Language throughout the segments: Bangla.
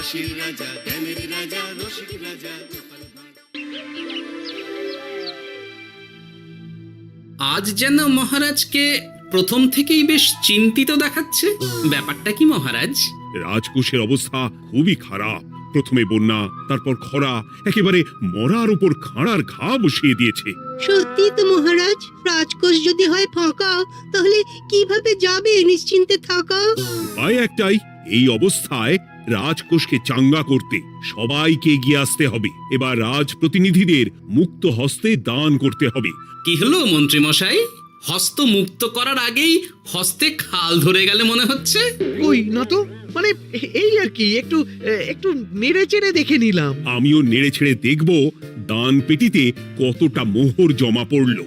রাশির রাজা, জ্ঞানের রাজা, রসিক রাজা গোপাল ভাঁড়। আজ যেন মহারাজকে প্রথম থেকেই বেশ চিন্তিত দেখাচ্ছে। ব্যাপারটা কি মহারাজ? রাজকোষের অবস্থা খুবই খারাপ। প্রথমে বন্যা, তারপর খরা, একেবারে মরার উপর খাঁড়ার ঘা বসিয়ে দিয়েছে। সত্যি তো মহারাজ, রাজকোষ যদি হয় ফাঁকা, তাহলে কিভাবে যাবে নিশ্চিন্তে থাকা? উপায় একটাই, এই অবস্থায় রাজকোষকে চাঙ্গা করতে সবাইকে এগিয়ে আসতে হবে। এবার রাজপ্রতিনিধিদের মুক্ত হস্তে দান করতে হবে। কি হলো মন্ত্রী মশাই, হস্ত মুক্ত করার আগেই হস্তে খাল ধরে গেলে মনে হচ্ছে। ওই না তো, মানে এই আর কি, একটু একটু নেড়ে চেড়ে দেখে নিলাম। আমিও নেড়ে ছেড়ে দেখব দান পেটিতে কতটা মোহর জমা পড়ল।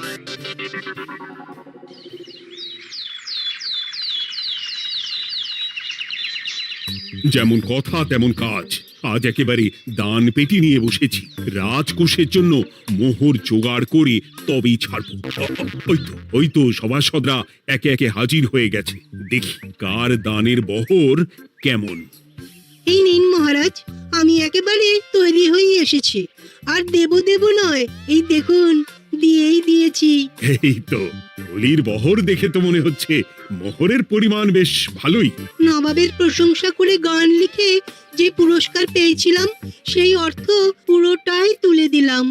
যেমন কথা তেমন কাজ। আজ একেবারে দান পেটি নিয়ে বসেছি। রাজকোষের জন্য মোহর জোগাড় করে তবেই ছাড়বো। ওই তো সভাসদরা একে একে হাজির হয়ে গেছে। দেখি কার দানের বহর কেমন। এই নিন মহারাজ, আমি একেবারে তৈরি হয়ে এসেছি। আর দেব দেব নয়, এই দেখুন দিয়েই দিয়েছি। এই তো থলির বহর দেখে তো মনে হচ্ছে মোহরের পরিমাণ বেশ ভালোই। নবাবের প্রশংসা করে গান লিখে যে পুরস্কার পেয়েছিলাম, সেই অর্থ পুরোটাই তুলে দিলাম।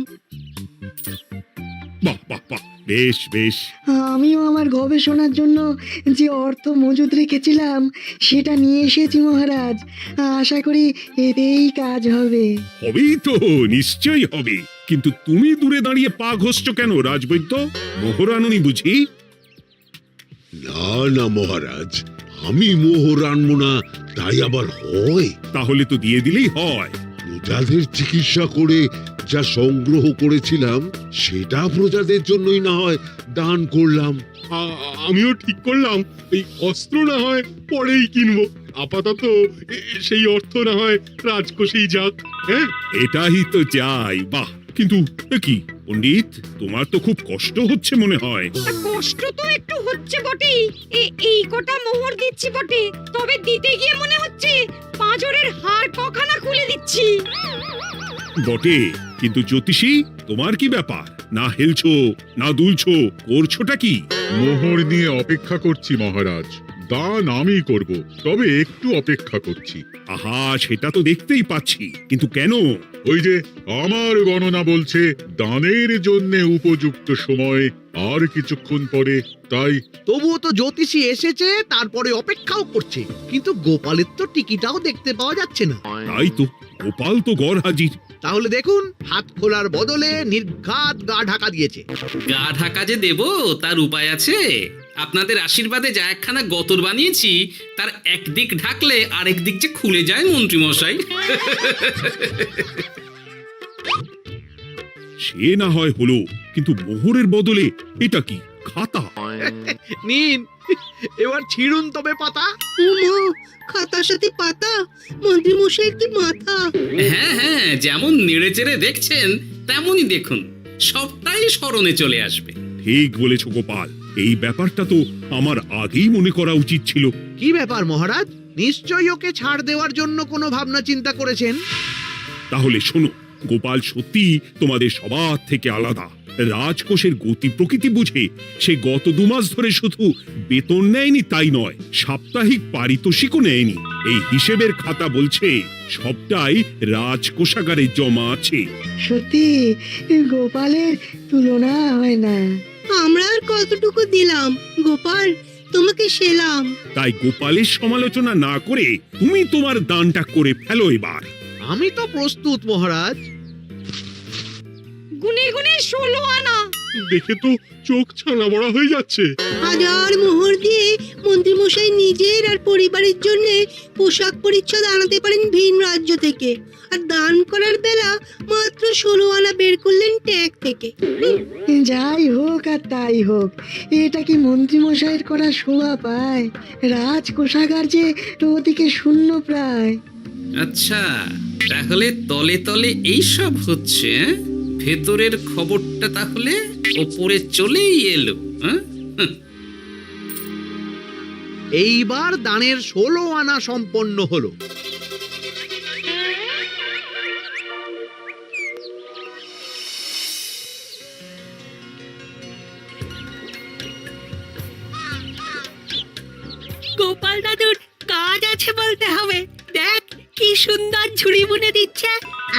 বাহ বাহ বাহ, বেশ বেশ। আমিও আমার গবেষণার জন্য যে অর্থ মজুদ রেখেছিলাম সেটা নিয়ে এসেছি মহারাজ। আশা করি এতেই কাজ হবে। হবেই তো, নিশ্চয়ই হবে। কিন্তু তুমি দূরে দাঁড়িয়ে পা ঘষছো কেন রাজবৈদ্য? মোহর আনুনি বুঝি? না না মহারাজ, আমি মোহর আনবো না তাই আবার হয়? তাহলে তো দিয়ে দিলেই হয়। প্রজাদের চিকিৎসা করে যা সংগ্রহ করেছিলাম সেটা প্রজাদের জন্যই না হয় দান করলাম। আমিও ঠিক করলাম এই অস্ত্র না হয় পরেই কিনবো, আপাতত সেই অর্থ না হয় রাজকোষেই যাক। হ্যাঁ, এটাই তো চাই। বাহ, কিন্তু কি পণ্ডিত, তোমার তো খুব কষ্ট হচ্ছে মনে হয়। কষ্ট তো একটু হচ্ছে বটেই। এই কটা মোহর দিচ্ছি বটে, তবে দিতে গিয়ে মনে হচ্ছে পাঁজরের হাড় কখানা খুলে দিচ্ছি। বটে, কিন্তু জ্যোতিষী তোমার কি ব্যাপার? না হেলছো না দুলছো, করছোটা কি? মোহর নিয়ে অপেক্ষা করছি মহারাজ। দান আমি করব, তবে একটু অপেক্ষা করছি। আহা, সেটা তো দেখতেই পাচ্ছি, কিন্তু কেন? ওই যে আমার গণনা বলছে দানের জন্য উপযুক্ত সময় আর কিছুক্ষণ পরে, তাই। তবুও তো জ্যোতিষী এসেছে, তারপরে অপেক্ষাও করছে, কিন্তু গোপালের তো টিকিটাও দেখতে পাওয়া যাচ্ছে না। তাই তো, গোপাল তো গড় হাজির। তাহলে দেখুন, হাত খোলার বদলে নির্ঘাত গা ঢাকা দিয়েছে। গা ঢাকা যে দেব তার উপায় আছে। আপনাদের আশীর্বাদে যা একখানা গতর বানিয়েছি, তার একদিক ঢাকলে আরেক দিক যে খুলে যায় মন্ত্রী মশাই। সে না হয় হলো, কিন্তু মোহরের বদলে এটা কি? খাতা? নিন, এবার ছিড়ুন তবে পাতা। উমা, খাতার সাথে পাতা! মন্ত্রী মশাইয়ের কি মাথা! হ্যাঁ হ্যাঁ, যেমন নেড়ে চেড়ে দেখছেন তেমনই দেখুন, সবটাই স্মরণে চলে আসবে। ঠিক বলেছ গোপাল, এই ব্যাপারটা তো আমার আগেই মনে করা উচিত ছিল। কি ব্যাপার মহারাজ, নিশ্চয়ই ওকে ছাড় দেওয়ার জন্য কোনো ভাবনা চিন্তা করেছেন। তাহলে শোনো, গোপাল সত্যি তোমাদের সবার থেকে আলাদা। রাজকোষের গতি প্রকৃতি বুঝে সে গত 2 মাস ধরে শুধু বেতন নেয়নি তাই নয়, সাপ্তাহিক পারিতোষিকও নেয়নি। এই হিসেবের খাতা বলছে সবটাই রাজকোষাগারে জমা আছে। সত্যি গোপালের তুলনা হয় না। আমরা আর কতটুকু দিলাম গোপাল, তোমাকে সেলাম। তাই গোপালের সমালোচনা না করে তুমি তোমার দানটা করে ফেলো এবার। আমি তো প্রস্তুত মহারাজ। গুনে গুনে 16 আনা। দেখে তো চোখ ছানা বড়া হয়ে যাচ্ছে। হাজার মোহর দিয়ে মন্ত্রী মশাই নিজের আর পরিবারের জন্য পোশাক পরিচ্ছদ আনাতে পারেন ভিন রাজ্য থেকে, আর দান করার বেলা মাত্র 16 আনা বের করলেন ট্যাগ থেকে। যাই হোক আর তাই হোক, এটা কি মন্ত্রী মশাইয়ের করা শোভা পায়? রাজকোষাগার যে ওদিকে শূন্য প্রায়। আচ্ছা, তাহলে তলে তলে এই সব হচ্ছে। ভেতরের খবরটা তাহলে ওপরে চলেই এলো। এইবার দানের 16 আনা সম্পন্ন হলো। কাজ আছে বলতে হবে। দেখ কি সুন্দর ঝুড়ি বুনে দিচ্ছে।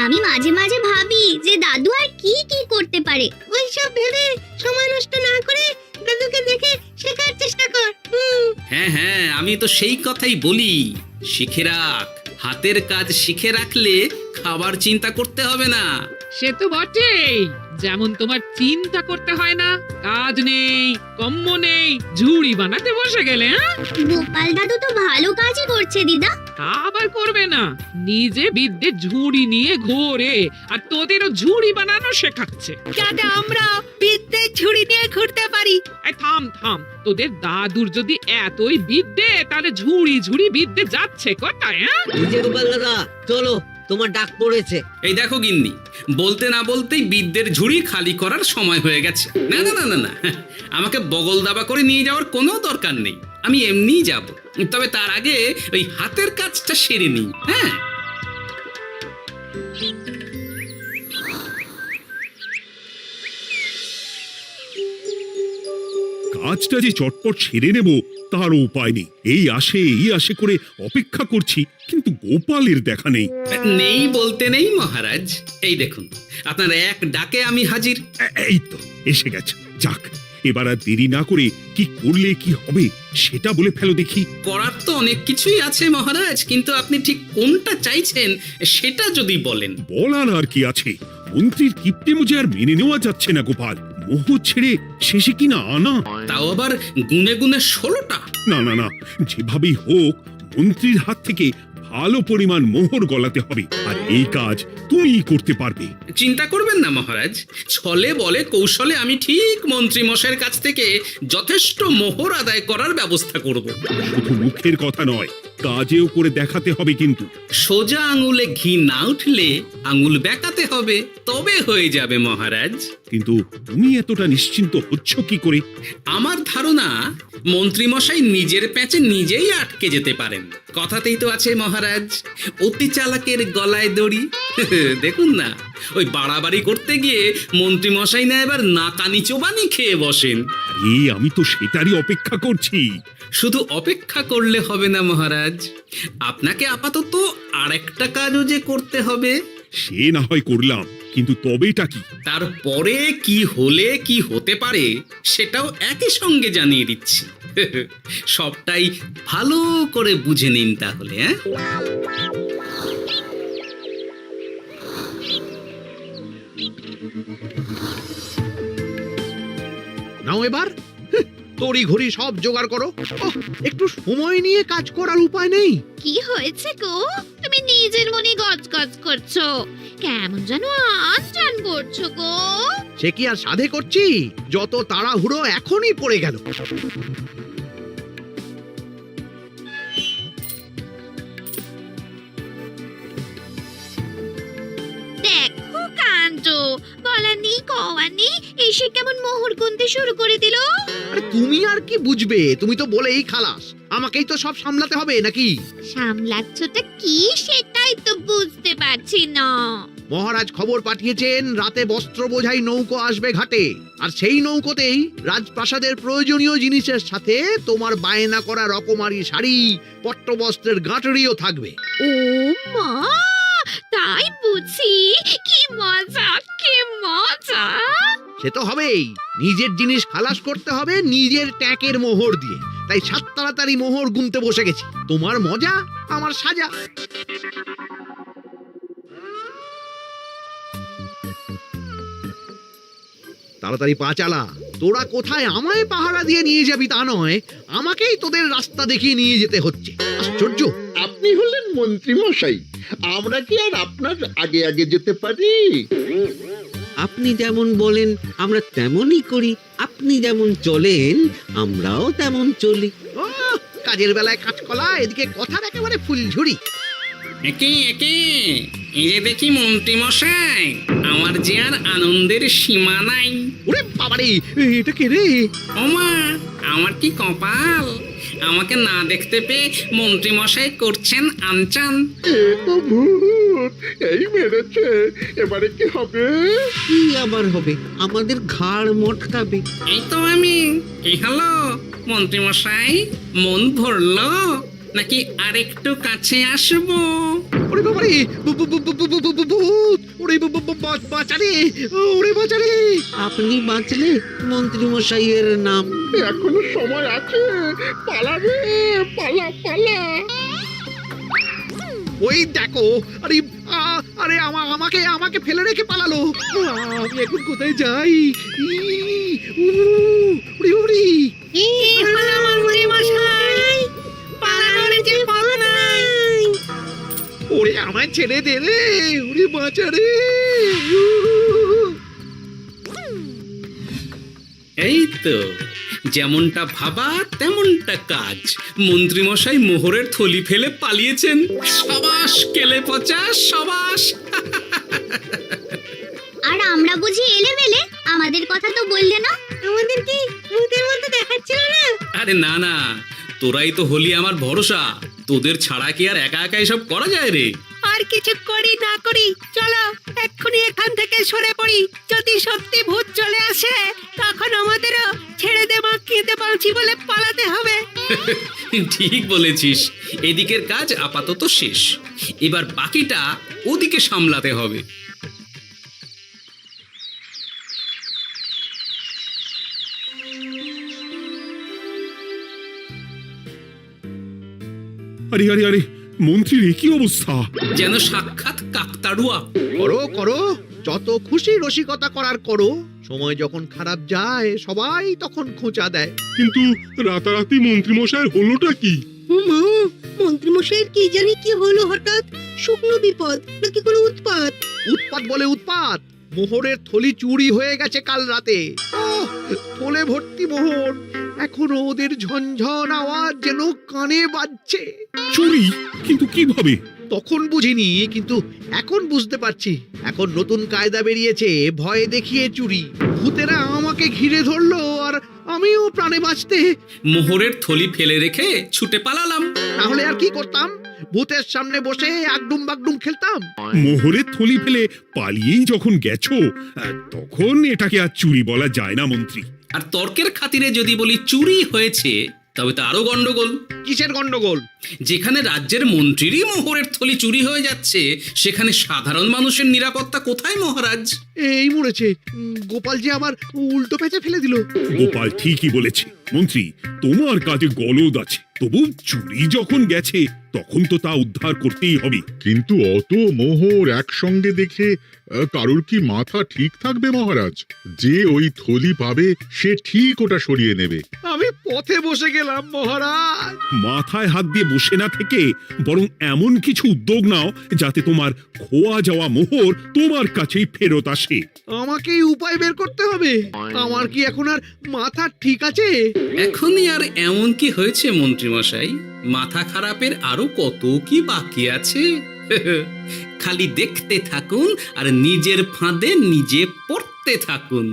আমি মাঝে মাঝে ভাবি যে দাদু আর কি কি করতে পারে। ওইসব ভেবে সময় নষ্ট না করে দাদুকে দেখে শেখার চেষ্টা কর। হ্যাঁ হ্যাঁ, আমি তো সেই কথাই বলি, শিখে রাখ। হাতের কাজ শিখে রাখলে খাবার চিন্তা করতে হবে না। সে তো বটেই, যেমন তোমার চিন্তা করতে হয় না, কাজ নেই, কম্ম নেই, ঝুড়ি বানাতে বসে গেলে। হ্যাঁ, গোপাল দাদু তো ভালো কাজই করছে দিদা। তা আবার করবে না, নিজে বিদ্যে ঝুড়ি নিয়ে ঘোরে আর তোদেরও ঝুড়ি বানানো শেখাচ্ছে। যাতে আমরা বিদ্যে ঝুড়ি নিয়ে ঘুরতে পারি। এই থাম থাম, তোদের দাদুর যদি এতই বিদ্যে, তাহলে ঝুড়ি ঝুড়ি বিদ্যে যাচ্ছে কোথায়? হ্যাঁ, গোপাল দাদা চলো, তোমার ডাক পড়েছে। এই দেখো গিন্নি, বলতে না বলতেই বিদ্যের ঝুড়ি খালি করার সময় হয়ে গেছে। না না না না না, আমাকে বগল দাবা করে নিয়ে যাওয়ার কোনো দরকার নেই, আমি এমনিই যাব। তবে তার আগে ওই হাতের কাজটা সেরে নিই। হ্যাঁ, কাজটা যে চটপট সেরে নেব তার উপায় নেই। এই আসে করে অপেক্ষা করছি, কিন্তু গোপালের দেখা নেই। নেই বলতে নেই মহারাজ, এই দেখুন আপনার এক ডাকে আমি হাজির। এই তো এসে গেছে। যাক, এবার আর দেরি না করে কি করলে কি হবে সেটা বলে ফেলো দেখি। করার তো অনেক কিছুই আছে মহারাজ, কিন্তু আপনি ঠিক কোনটা চাইছেন সেটা যদি বলেন। বলার আর কি আছে, মন্ত্রীর কিপ্টে মুজে আর মেনে নেওয়া যাচ্ছে না গোপাল। মোহ ছেড়ে শেষে কিনা আনা, তাও আবার গুনে গুনে 16টা। না না না, যেভাবেই হোক মন্ত্রীর হাত থেকে ভালো পরিমাণ মোহর গলাতে হবে, আর এই কাজ তুমিই করতে পারবে। চিন্তা করবেন না মহারাজ, ছলে বলে কৌশলে আমি ঠিক মন্ত্রী মশাইয়ের কাছ থেকে যথেষ্ট মোহর আদায় করার ব্যবস্থা করব। শুধু মুখের কথা নয়, কাজেও করে দেখাতে হবে কিন্তু। সোজা আঙুলে ঘি না উঠলে আঙুল বেঁকাতে হবে, তবে হয়ে যাবে মহারাজ। কিন্তু তুমি এতটা নিশ্চিন্ত হচ্ছ কি করে? আমার ধারণা মন্ত্রী মশাই নিজের প্যাঁচে নিজেই আটকে যেতে পারেন। কথাতেই তো আছে মহারাজ, অতি চালাকের গলায় দড়ি। দেখুন না, ওই বাড়াবাড়ি করতে গিয়ে মন্ত্রী মশাই না এবার নাকানি চোবানি খেয়ে বসেন। আরে আমি তো সেটারই অপেক্ষা করছি। শুধু অপেক্ষা করলে হবে না মহারাজ, আপনাকে আপাতত আরেকটা কাজও যে করতে হবে। সে না হয় করলাম, কিন্তু তবেটা কি? তারপরে কি হলে কি হতে পারে সেটাও একই সঙ্গে জানিয়ে দিচ্ছি। সবটাই ভালো করে বুঝে নিন তাহলে। হ্যাঁ, নাও এবার তড়ি ঘড়ি সব জোগাড় করো। ওহ, একটু সময় নিয়ে কাজ করার উপায় নেই? কি হয়েছে গো, তুমি নিজের মনে গজগজ করছো, কেমন যেন আনজান করছো গো। সে কি আর সাধে করছি, যত তাড়াহুড়ো এখনই পড়ে গেল। দেখো কাণ্ড, বলা নেই কওয়া নেই, এসে কেমন মোহর গুনতে শুরু করে দিল। আরে তুমি আর কি বুঝবে, তুমি তো বলেই খালাস, আমাকেই তো সব সামলাতে হবে নাকি? সামলাচ্ছটা কি সেটাই তো বুঝতে পারছি না। মহারাজ খবর পাঠিয়েছেন রাতে বস্ত্র বোঝাই নৌকো আসবে ঘাটে, আর সেই নৌকোতেই রাজপ্রাসাদের প্রয়োজনীয় জিনিসের সাথে তোমার বায়না করা রকমারি শাড়ি, পট্টবস্ত্রের গাঁটরিও থাকবে। ও মা, তাই বুঝি, কি মজা কি মজা। সে তো হবেই, নিজের জিনিস খালাস করতে হবে নিজের ট্যাকের মোহর দিয়ে, তাই সাত তাড়াতাড়ি মোহর গুনতে বসে গেছি। তোমার মজা আমার সাজা। তাড়াতাড়ি পা চালা, তোরা কোথায় আমায় পাহারা দিয়ে নিয়ে যাবি তা নয়, আমাকেই তোদের রাস্তা দেখিয়ে নিয়ে যেতে হচ্ছে। আশ্চর্য! আপনি হলেন মন্ত্রী মশাই, আমরা কি আর আপনার আগে আগে যেতে পারি? আপনি যেমন বলেন আমরা তেমনই করি, আপনি যেমন চলেন আমরাও তেমন চলি। ও, কাজের বেলায় কাঁচকলা, এদিকে কথার একেবারে ফুলঝুরি। একে একে এই যে দেখি মন্ত্রী মশাই, আমার যে আর আনন্দের সীমা নাই। ওরে বাবারে, এটা কে রে? ওমা, আমার কি কপাল, আমাকে না দেখতে পেয়ে মন্ত্রী মশাই করছেন আনচান। এ তো ভূত, এই মেরেছে, এবারে কি হবে? কি আবার হবে, আমাদের ঘাড় মটকাবে। এই তো আমি। কি হলো মন্ত্রী মশাই, মন ভরলো? নাকি আরেকটু কাছে আসবো? ওরে বাবারে, ভূত! ওরে বাঁচারে, ওরে বাঁচারে! আপনি বাঁচলে মন্ত্রী মশাইয়ের নাম। এখনো সময় আছে, পালাবে, পালা পালা। ওই দেখো, আরে আরে আমাকে আমাকে ফেলে রেখে পালালো। আমি এখন কোথায় যাই? উড়ি উড়ি। ওরে আমায় ছেড়ে দে রে, ওরে বাঁচা রে। এই তো যেমনটা ভাবা তেমনটা কাজ। মন্ত্রীমশাই মোহরের থলি ফেলে পালিয়েছেন। সাবাস কেলে পচা, সাবাস। আর আমরা বুঝি এলেবেলে, আমাদের কথা তো বললে না। আমাদের কি ভূতের মতো দেখাচ্ছিল না? আরে না না, তোরাই তো হলি আমার ভরসা। তোদের ছাড়া কি আর একা একা এসব করা যায় রে? আর কিছু করি না করি, চলো এক্ষুনি এখান থেকে সরে পড়ি। যদি সত্যি ভূত চলে আসে তখন আমাদেরও ছেড়ে দে মাখিয়ে বাঁচি বলে পালাতে হবে। ঠিক বলেছিস। এদিকের কাজ আপাতত শেষ, এবার বাকিটা ওদিকে সামলাতে হবে। আরে আরে আরে, মন্ত্রীর এ কি অবস্থা? যেন সাক্ষাৎ কাকতাড়ুয়া। করো করো, যত খুশি রসিকতা করার করো। সময় যখন খারাপ যায় সবাই তখন খোঁচা দেয়। কিন্তু রাতারাতি মন্ত্রী মশাইয়ের হলোটা কি? মন্ত্রীমশাইয়ের কি জানি কি হলো হঠাৎ? শুকনো বিপদ নাকি কোনো উৎপাত? উৎপাত বলে উৎপাত। মোহরের থলি চুরি হয়ে গেছে কাল রাতে। থলে ভর্তি মোহর, এখনো ওদের ঝনঝন আওয়াজ যেন কানে বাজছে। চুরি? কিন্তু কিভাবে? তখন বুঝিনি, কিন্তু এখন বুঝতে পারছি। এখন নতুন কায়দা বেরিয়েছে, ভয় দেখিয়ে চুরি। ভূতেরা আমাকে ঘিরে ধরলো আর আমিও প্রাণে বাঁচতে মোহরের থলি ফেলে রেখে ছুটে পালালাম। তাহলে আর কি করতাম? ভূতের সামনে বসে আগডুম বাগডুম খেলতাম। মোহরের থলি ফেলে পালিয়েই যখন গেছো, তখন এটাকে আর চুরি বলা যায় না মন্ত্রী। আর তর্কের খাতিরে যদি বলি চুরি হয়েছে, তবে তো আরো গন্ডগোল। কিসের গন্ডগোল? যেখানে রাজ্যের মন্ত্রীরই মোহরের থলি চুরি হয়ে যাচ্ছে, সেখানে সাধারণ মানুষের নিরাপত্তা কোথায় মহারাজ? এই মরেছে, গোপাল যে আবার উল্টো প্যাঁচে ফেলে দিল। গোপাল ঠিকই বলেছে মন্ত্রী, তোমার কাজে গলদ আছে। তবু চুরি যখন গেছে তখন তো তা উদ্ধার করতেই হবে। কিন্তু অত মোহর একসঙ্গে দেখে কারোর কি মাথা ঠিক থাকবে মহারাজ? যে ওই থলি পাবে সে ঠিক ওটা সরিয়ে নেবে। আমি পথে বসে গেলাম মহারাজ। মাথায় হাত দিয়ে বসে না থেকে বরং এমন কিছু উদ্যোগ নাও যাতে তোমার খোয়া যাওয়া মোহর তোমার কাছেই ফেরত আসে। আমাকেই উপায় বের করতে হবে। আমার কি এখন আর মাথা ঠিক আছে? এখনই আর এমন কি হয়েছে মন্ত্রীমশাই? মাথা খারাপের আরো কত কি বাকি আছে। খালি দেখতে থাকুন আর নিজের ফাঁদে নিজে পড়তে থাকুন।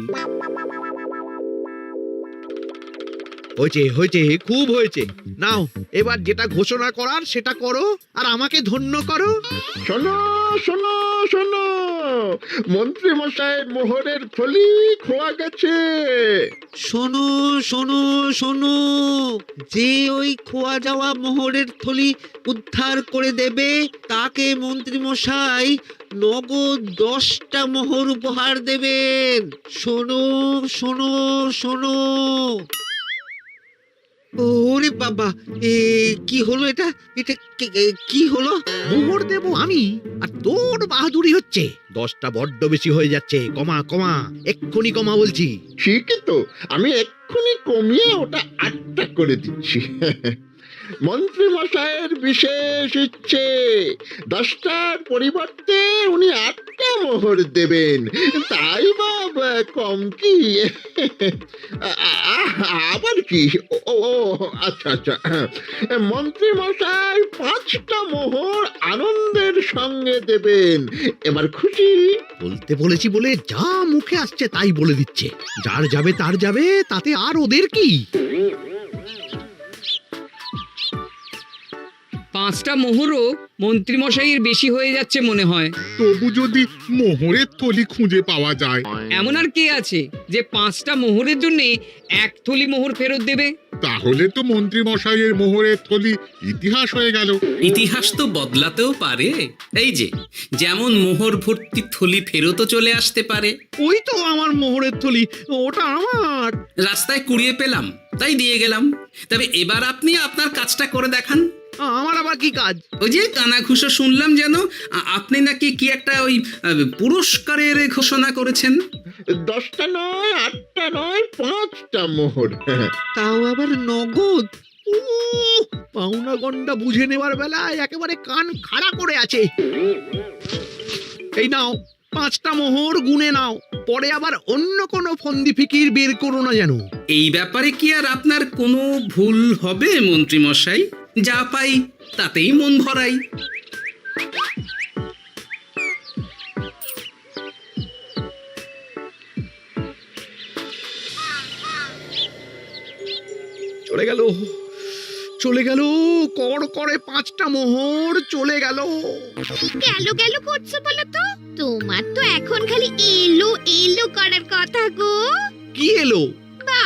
হয়েছে হয়েছে, খুব হয়েছে। নাও এবার যেটা ঘোষণা করার সেটা করো আর আমাকে ধন্য করো। শোনো শোনো শোনো, মন্ত্রী মশাইয়ের মোহরের থলি খোয়া গেছে। শোনো শোনো শোনো, যে ওই খোয়া যাওয়া মোহরের থলি উদ্ধার করে দেবে তাকে মন্ত্রী মশাই নগদ 10টা মোহর উপহার দেবেন। শোনো শোনো শোনো। ওরে বাবা, কি হলো এটা? এটা কি হলো? মোহর দেবো আমি, আর তোর বাহাদুরি হচ্ছে। 10টা বড্ড বেশি হয়ে যাচ্ছে। কমা কমা, এক্ষুনি কমা বলছি। ঠিকই তো, আমি এক্ষুনি কমিয়ে ওটা 8টা করে দিচ্ছি। মন্ত্রী মশাইয়ের বিশেষ ইচ্ছে, 10টার পরিবর্তে উনি 8টা মোহর দেবেন। তাই বা কম কি? আবার কি? ও আচ্ছা আচ্ছা, মন্ত্রী মশাই 5টা মোহর আনন্দের সঙ্গে দেবেন। এবার খুশি? বলতে বলেছি বলে যা মুখে আসছে তাই বলে দিচ্ছে। যার যাবে তার যাবে, তাতে আর ওদের কি? 5টা মোহরও মন্ত্রীমশাইয়ের বেশি হয়ে যাচ্ছে মনে হয়। তবু যদি মোহরের থলি খুঁজে পাওয়া যায়। এমন আর কে আছে যে 5টা মোহরের জন্য 1 থলি মোহর ফেরত দেবে? তাহলে তো মন্ত্রী মশাইয়ের মোহরের থলি ইতিহাস হয়ে গেল। ইতিহাস তো বদলাতেও পারে। এই যে যেমন মোহর ভর্তি থলি ফেরতও চলে আসতে পারে। ওই তো আমার মোহরের থলি, ওটা আমার। রাস্তায় কুড়িয়ে পেলাম তাই দিয়ে গেলাম। তবে এবার আপনি আপনার কাজটা করে দেখান। আমার আবার কি কাজ? ওই যে কানাঘুষো শুনলাম যেন আপনি নাকি কি একটা ওই পুরস্কারের ঘোষণা করেছেন। 10টা নয়, 8টা নয়, 5টা মোহর। তাও আবার নগদ। পাওনা গন্ডা বুঝে নেবার বেলায় একেবারে কান খাড়া করে আছে। এই নাও 5টা মোহর, গুনে নাও, পরে আবার অন্য কোনো ফন্দি ফিকির বের করো না যেন। এই ব্যাপারে কি আর আপনার কোনো ভুল হবে মন্ত্রী মশাই? যা পাই তাতেই মন ভরাই। চলে গেল, চলে গেল, কর করে 5টা মোহর চলে গেল। গেল গেল করছো বলো তো? তোমার তো এখন খালি এলো এলো করার কথা গো। কি এলো?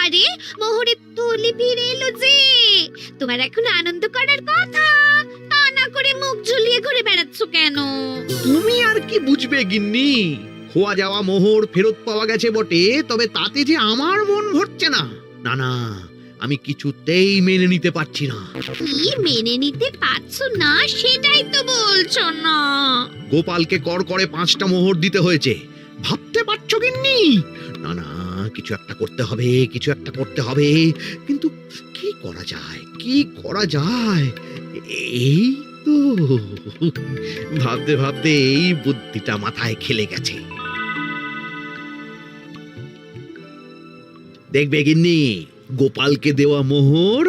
আরে মোহরের থলি ফিরে এলো যে। তোমার এখন আনন্দ করার কথা, তা না করে মুখ ঝুলিয়ে ঘুরে বেড়াচ্ছ কেন? তুমি আর কি বুঝবে গিন্নি? খোয়া যাওয়া মোহর ফেরত পাওয়া গেছে বটে, তবে তাতে যে আমার মন ভরছে না। না না, আমি কিছুতেই মেনে নিতে পারছি না। কি মেনে নিতে পারছো না সেটাই তো বলছো না। গোপালকে কর করে 5টা মোহর দিতে হয়েছে, ভাবতে পারছো গিন্নি? না না, কিছু একটা করতে হবে, কিছু একটা করতে হবে। কিন্তু কি করা যায়, কি করা যায়? এই তো ভাবতে ভাবতে এই বুদ্ধিটা মাথায় খেলে গেছে। দেখবে গিন্নি, গোপালকে দেওয়া মোহর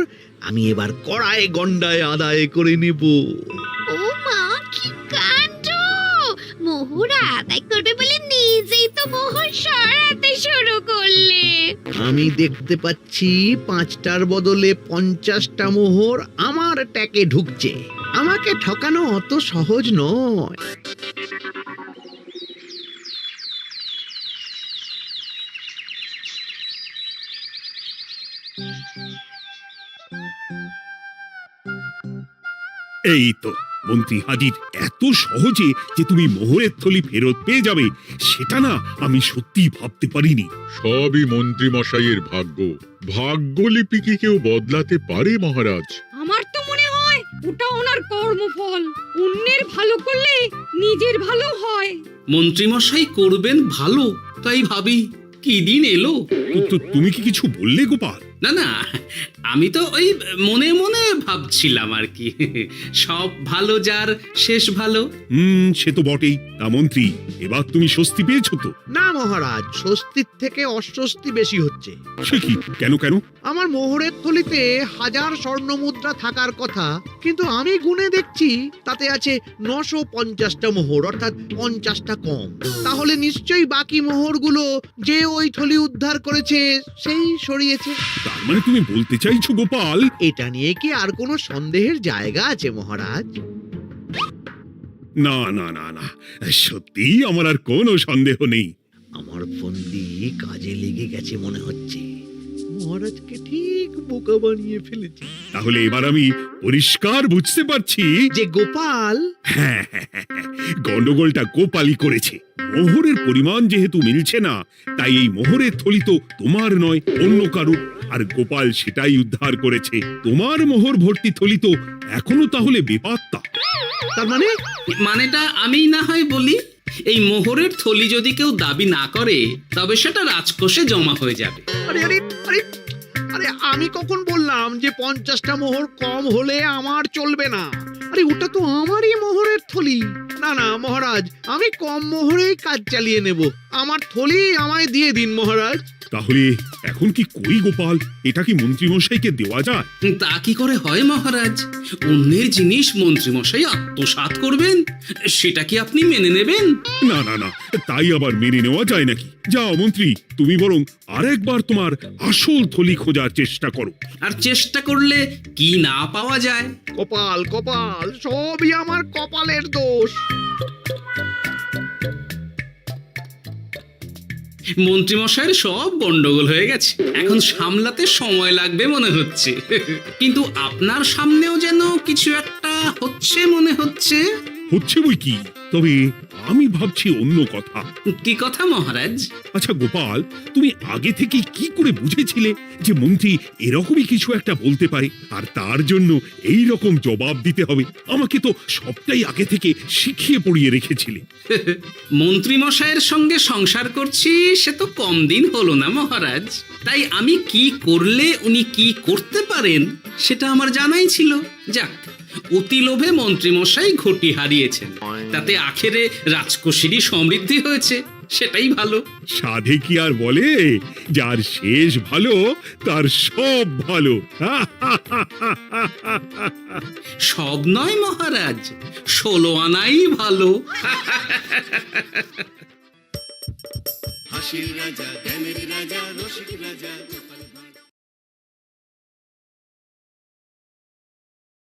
আমি এবার কড়ায় গন্ডায় আদায় করে নেব। ও মা, কি কাণ্ড! মোহর আদায় করবে বলে নিজেই তো মোহর সরাতে শুরু করলে। আমি দেখতে পাচ্ছি 5টার বদলে 50টা মোহর আমার ট্যাকে ঢুকছে। আমাকে ঠকানো অত সহজ নয়। এই তো মন্ত্রী হাজির। এত সহজে যে তুমি মোহরের থলি ফেরত পেয়ে যাবে সেটা না আমি সত্যি ভাবতে পারিনি। সবই মন্ত্রী মশাইয়ের ভাগ্য। ভাগ্যলিপি কি কেউ বদলাতে পারে মহারাজ? আমার তো মনে হয় ওটা ওনার কর্মফল। অন্যের ভালো করলে নিজের ভালো হয়। মন্ত্রী মশাই করবেন ভালো, তাই ভাবি কি দিন এলো। তো তুমি কি কিছু বললে গোপাল? না না, আমি তো ওই মনে মনে ভাবছিলাম আর কি। সব ভালো যার শেষ ভালো। সে তো বটেই। তা মন্ত্রী, এবার তুমি স্বস্তি পেয়েছো তো? না মহারাজ, স্বস্তির থেকে অস্বস্তি বেশি হচ্ছে। সে কি? কেন কেন? আমার মোহরের থলিতে 1000 স্বর্ণ মুদ্রা থাকার কথা, কিন্তু আমি গুনে দেখছি তাতে আছে 950টা মোহর, অর্থাৎ 50টা কম। তাহলে নিশ্চয়ই বাকি মোহরগুলো যে ওই থলি উদ্ধার করেছে সেই সরিয়েছে। তার মানে তুমি বলতে চাইছো গোপাল? এটা নিয়ে কি আর কোনো সন্দেহের জায়গা আছে মহারাজ? না না না না, সত্যি আমার আর কোনো সন্দেহ নেই। আমার ফন্দি কাজে লেগে গেছে মনে হচ্ছে। মহারাজকে ঠিক বোকা বানিয়ে ফেলেছি। তাহলে এবার আমি পরিষ্কার বুঝতে পারছি যে গোপাল, হ্যাঁ, গন্ডগোলটা গোপালই করেছে। মোহরের পরিমাণ যেহেতু মিলছে না, তাই এই মোহরের থলি তো তোমার নয়, অন্য কারুর। আর গোপাল সেটাই উদ্ধার করেছে। তোমার মোহর ভর্তি থলি তো এখনো তাহলে বেপাত্তা। তার মানে? মানেটা আমি না হয় বলি, এই মোহরের থলি যদি কেউ দাবি না করে তবে সেটা রাজকোষে জমা হয়ে যাবে। আরে আরে আরে আরে, আমি কখন বললাম যে 50টা মোহর কম হলে আমার চলবে না? আরে ওটা তো আমারই মোহরের থলি। না না মহারাজ, আমি কম মোহরেই কাজ চালিয়ে নেব। আমার থলি আমায় দিয়ে দিন মহারাজ। তাহলে এখন কি করি গোপাল? এটা কি মন্ত্রীমশাইকে দেওয়া যায়? তা কি করে হয় মহারাজ? অন্যের জিনিস মন্ত্রীমশাই আত্মসাৎ করবেন, সেটা কি আপনি মেনে নেবেন? না না না, তাই আবার মেনে নেওয়া যায় নাকি? যাও মন্ত্রী, তুমি বরং আরেকবার তোমার আসল থলি খোঁজার চেষ্টা করো। আর চেষ্টা করলে কি না পাওয়া যায়? কপাল কপাল, সবই আমার কপালের দোষ। মন্ত্রীমশাইয়ের সব গন্ডগোল হয়ে গেছে, এখন সামলাতে সময় লাগবে মনে হচ্ছে। কিন্তু আপনার সামনেও যেন কিছু একটা হচ্ছে মনে হচ্ছে। হচ্ছে বই কি, তবে আমি ভাবছি অন্য কথা। কি কথা মহারাজ? আচ্ছা গোপাল, তুমি আগে থেকে কি করে বুঝেছিলে যে মন্ত্রী এরকমই কিছু একটা বলতে পারে, আর তার জন্য এই রকম জবাব দিতে হবে? আমাকে তো সবটাই আগে থেকে শিখিয়ে পড়িয়ে রেখেছিলে। মন্ত্রীমশাইয়ের সঙ্গে সংসার করছি সে তো কম দিন হলো না মহারাজ, তাই আমি কি করলে উনি কি করতে পারেন সেটা আমার জানাই ছিল। যাক, অতি লোভে মন্ত্রীমশাই ঘটি হারিয়েছেন, তাতে আখেরে রাজকোষেরই সমৃদ্ধি হয়েছে, সেটাই ভালো। সাধে কি আর বলে, যার শেষ ভালো তার সব ভালো। সব নয় মহারাজ, 16 আনাই ভালো। হাসির রাজা জ্ঞানের রাজা রসিক রাজা